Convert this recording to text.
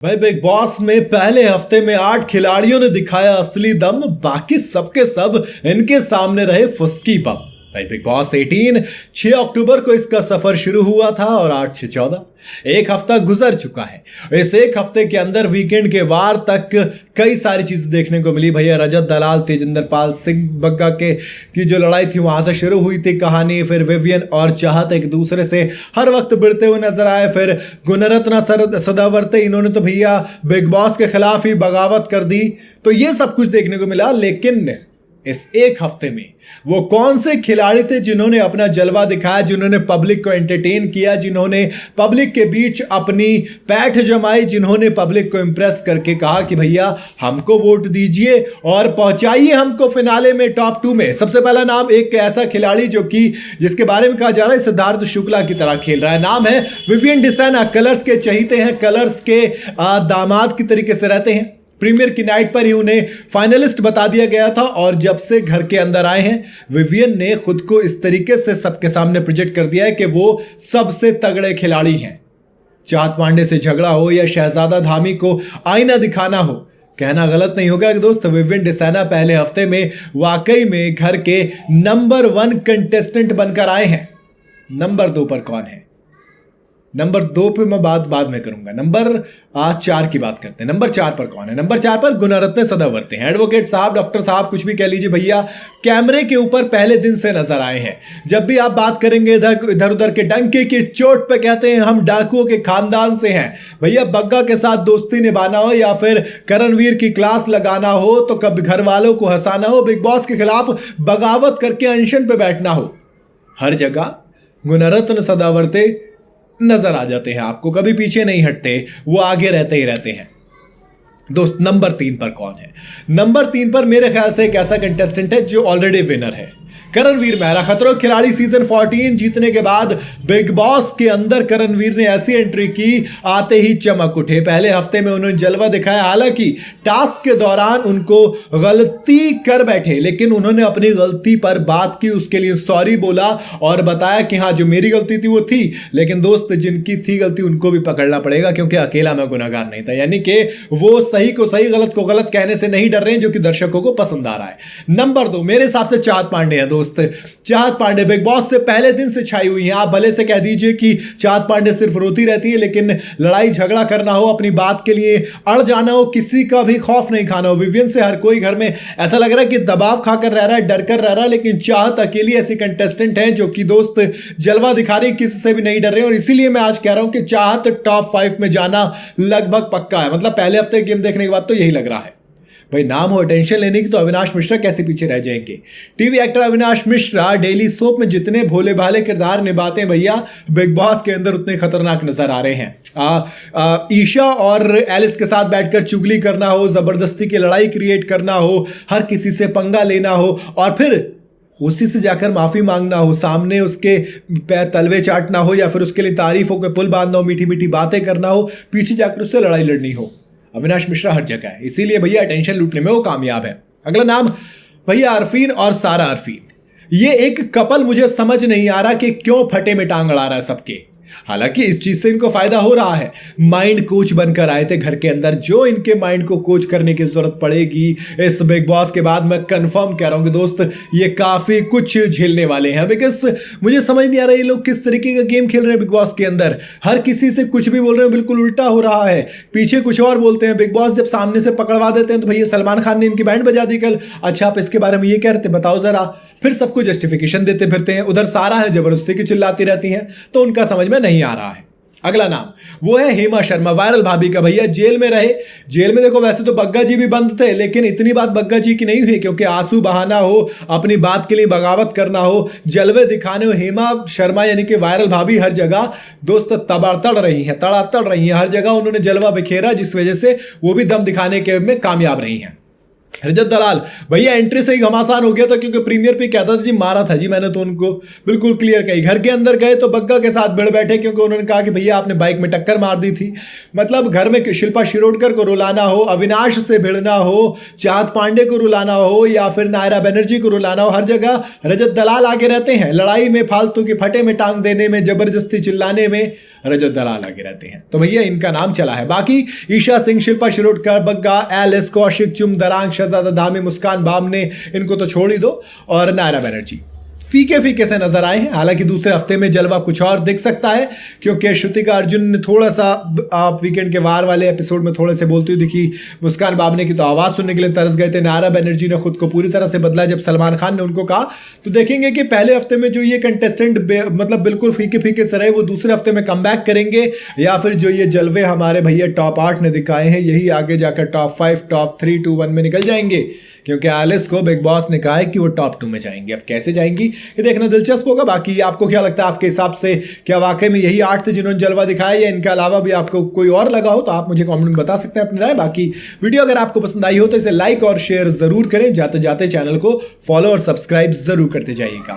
भाई big boss में पहले हफ्ते में 8 खिलाड़ियों ने दिखाया असली दम, बाकी सबके सब इनके सामने रहे फुस्की बम। भाई बिग बॉस 18 6 अक्टूबर को इसका सफर शुरू हुआ था और 8 6 14 एक हफ्ता गुजर चुका है। इस एक हफ्ते के अंदर वीकेंड के वार तक कई सारी चीजें देखने को मिली। भैया रजत दलाल तेजिंदर पाल सिंह बग्गा के की जो लड़ाई थी वहां से शुरू हुई थी कहानी। फिर विवियन और चाहत एक दूसरे से हर वक्त भिड़ते हुए नजर आए। फिर गुणरत्न सदावर्ते इन्होंने तो भैया बिग बॉस के खिलाफ ही बगावत कर दी। तो ये सब कुछ देखने को मिला। लेकिन इस एक हफ्ते में वो कौन से खिलाड़ी थे जिन्होंने अपना जलवा दिखाया, जिन्होंने पब्लिक को एंटरटेन किया, जिन्होंने पब्लिक के बीच अपनी पैठ जमाई, जिन्होंने पब्लिक को इंप्रेस करके कहा कि भैया हमको वोट दीजिए और पहुंचाइए हमको फिनाले में टॉप 2 में। सबसे पहला नाम एक ऐसा खिलाड़ी जो कि जिसके बारे में कहा जा रहा है सिद्धार्थ शुक्ला की तरह खेल रहा है। नाम है विवियन डिसेना। कलर्स के चहीते हैं, कलर्स के दामाद की तरीके से रहते हैं। प्रीमियर की नाइट पर ही उन्हें फाइनलिस्ट बता दिया गया था और जब से घर के अंदर आए हैं विवियन ने खुद को इस तरीके से सबके सामने प्रोजेक्ट कर दिया है कि वो सबसे तगड़े खिलाड़ी हैं। चाहत पांडे से झगड़ा हो या शहजादा धामी को आईना दिखाना हो, कहना गलत नहीं होगा कि दोस्त विवियन डिसेना पहले हफ्ते में वाकई में घर के नंबर 1 कंटेस्टेंट बनकर आए हैं। नंबर 2 पर कौन है? नंबर 2 पे मैं बाद में करूंगा। नंबर 4 की बात करते हैं। नंबर 4 पर कौन है? नंबर 4 पर गुणरत्न सदावर्ते हैं। एडवोकेट साहब, डॉक्टर साहब, कुछ भी कह लीजिए भैया, कैमरे के ऊपर पहले दिन से नजर आए हैं। जब भी आप बात करेंगे इधर उधर के डंके की चोट पे कहते हैं हम डाकुओं के खानदान से हैं। भैया बग्गा के साथ दोस्ती निभाना हो या फिर करणवीर की क्लास लगाना हो, तो कभी घर वालों को हंसाना हो, बिग बॉस के खिलाफ बगावत करके अनशन पे बैठना हो, हर जगह गुणरत्न सदावर्ते नजर आ जाते हैं आपको। कभी पीछे नहीं हटते, वो आगे रहते ही रहते हैं। दोस्त नंबर 3 पर कौन है? नंबर 3 पर मेरे ख्याल से एक ऐसा कंटेस्टेंट है जो ऑलरेडी विनर है। करणवीर मेहरा। खतरों के खिलाड़ी सीजन 14 जीतने के बाद बिग बॉस के अंदर करणवीर ने ऐसी एंट्री की, आते ही चमक उठे। पहले हफ्ते में उन्होंने जलवा दिखाया। हालांकि टास्क के दौरान उनको गलती कर बैठे, लेकिन उन्होंने अपनी गलती पर बात की, उसके लिए सॉरी बोला और बताया कि हाँ जो मेरी गलती थी वो थी, लेकिन दोस्त जिनकी थी गलती उनको भी पकड़ना पड़ेगा क्योंकि अकेला मैं गुनहगार नहीं था। यानी कि वो सही को सही, गलत को गलत कहने से नहीं डर रहे हैं, जो कि दर्शकों को पसंद आ रहा है। नंबर 2 मेरे हिसाब से चाहत पांडे हैं। दोस्त चाहत पांडे बिग बॉस से पहले दिन से छाई हुई हैं। आप भले से कह दीजिए कि चाहत पांडे सिर्फ रोती रहती है, लेकिन लड़ाई झगड़ा करना हो, अपनी बात के लिए अड़ जाना हो, किसी का भी खौफ नहीं खाना हो। विवियन से हर कोई घर में ऐसा लग रहा है कि दबाव खाकर रह रहा है, डर कर रह रहा है, लेकिन चाहत अकेली ऐसी कंटेस्टेंट है जो कि दोस्त जलवा दिखा रही, किसी से भी नहीं डर रहे। और इसीलिए मैं आज कह रहा हूं कि चाहत टॉप 5 में जाना लगभग पक्का है। मतलब पहले हफ्ते गेम देखने के बाद तो यही लग रहा है। भाई नाम हो अटेंशन लेने की तो अविनाश मिश्रा कैसे पीछे रह जाएंगे। TV actor Avinash Mishra daily soap में जितने भोले भाले किरदार निभाते हैं भैया, बिग बॉस के अंदर उतने खतरनाक नजर आ रहे हैं। ईशा और एलिस के साथ बैठकर चुगली करना हो, जबरदस्ती की लड़ाई क्रिएट करना हो, हर किसी से पंगा लेना हो और फिर उसी से जाकर माफी मांगना हो, सामने उसके पैर तलवे चाटना हो या फिर उसके लिए तारीफों के पुल बांधना हो, मीठी मीठी बातें करना हो, पीछे जाकर उससे लड़ाई लड़नी हो। अविनाश मिश्रा हर जगह है, इसीलिए भैया अटेंशन लूटने में वो कामयाब है। अगला नाम भैया अरफीन और सारा अरफीन। ये एक कपल मुझे समझ नहीं आ रहा कि क्यों फटे में टांग अड़ा रहा है सबके। हालांकि इस चीज से इनको फायदा हो रहा है। माइंड कोच बनकर आए थे घर के अंदर, जो इनके माइंड को कोच करने की जरूरत पड़ेगी इस बिग बॉस के बाद, मैं कंफर्म कह रहा हूं कि दोस्त ये काफी कुछ झेलने वाले हैं। बिकॉज मुझे समझ नहीं आ रहा ये लोग किस तरीके का गेम खेल रहे हैं बिग बॉस के अंदर। हर किसी से कुछ भी बोल रहे हैं, बिल्कुल उल्टा हो रहा है, पीछे कुछ और बोलते हैं। बिग बॉस जब सामने से पकड़वा देते हैं तो भैया सलमान खान ने इनकी बैंड बजा दी कल, अच्छा आप इसके बारे में ये कह रहे थे, बताओ जरा। फिर सबको जस्टिफिकेशन देते फिरते हैं। उधर सारा है जबरदस्ती की चिल्लाती रहती हैं, तो उनका समझ में नहीं आ रहा है। अगला नाम वो है हेमा शर्मा, वायरल भाभी का। भैया जेल में रहे। जेल में देखो वैसे तो बग्गा जी भी बंद थे, लेकिन इतनी बात बग्गा जी की नहीं हुई क्योंकि आंसू बहाना हो, अपनी बात के लिए बगावत करना हो, जलवे दिखाने हो, हेमा शर्मा यानी कि वायरल भाभी हर जगह दोस्त तड़ातड़ रही हैं। हर जगह उन्होंने जलवा बिखेरा, जिस वजह से वो भी दम दिखाने के में कामयाब रही हैं। रजत दलाल भैया एंट्री से ही घमासान हो गया था क्योंकि प्रीमियर पे कहता था जी मारा था जी मैंने, तो उनको बिल्कुल क्लियर कही। घर के अंदर गए तो बग्गा के साथ भिड़ बैठे क्योंकि उन्होंने कहा कि भैया आपने बाइक में टक्कर मार दी थी। मतलब घर में शिल्पा शिरोडकर को रुलाना हो, अविनाश से भिड़ना हो, चाहत पांडे को रुलाना हो या फिर नायरा बनर्जी को रुलाना हो, हर जगह रजत दलाल आगे रहते हैं। लड़ाई में, फालतू की फटे में टांग देने में, जबरदस्ती चिल्लाने में रजत दलाल आगे रहते हैं। तो भैया इनका नाम चला है। बाकी ईशा सिंह, शिल्पा शिरोडकर, बग्गा, एलिस, कौशिक, चुम, दरांग, शहजादा दामी, मुस्कान बामने, इनको तो छोड़ ही दो, और नायरा बनर्जी फीके फीके से नजर आए हैं। हालांकि दूसरे हफ्ते में जलवा कुछ और दिख सकता है, क्योंकि श्रुतिका अर्जुन ने थोड़ा सा आप वीकेंड के वार वाले एपिसोड में थोड़े से बोलती हुई दिखी। मुस्कान बामने की तो आवाज सुनने के लिए तरस गए थे। नायरा बनर्जी ने खुद को पूरी तरह से बदला जब सलमान खान ने उनको कहा। तो देखेंगे कि पहले हफ्ते में जो ये कंटेस्टेंट मतलब बिल्कुल फीके फीके से रहे, वो दूसरे हफ्ते में कम बैक करेंगे, या फिर जो ये जलवे हमारे भैया टॉप 8 ने दिखाए हैं, यही आगे जाकर टॉप 5, टॉप 3, 2, 1 में निकल जाएंगे। क्योंकि एलिस को बिग बॉस ने कहा है कि वो टॉप 2 में जाएंगे। अब कैसे जाएंगी ये देखना दिलचस्प होगा। बाकी आपको क्या लगता है, आपके हिसाब से क्या वाकई में यही 8 थे जिन्होंने जलवा दिखाया, या इनके अलावा भी आपको कोई और लगा हो तो आप मुझे कमेंट में बता सकते हैं अपनी राय। बाकी वीडियो अगर आपको पसंद आई हो तो इसे लाइक और शेयर जरूर करें। जाते जाते चैनल को फॉलो और सब्सक्राइब जरूर करते जाइएगा।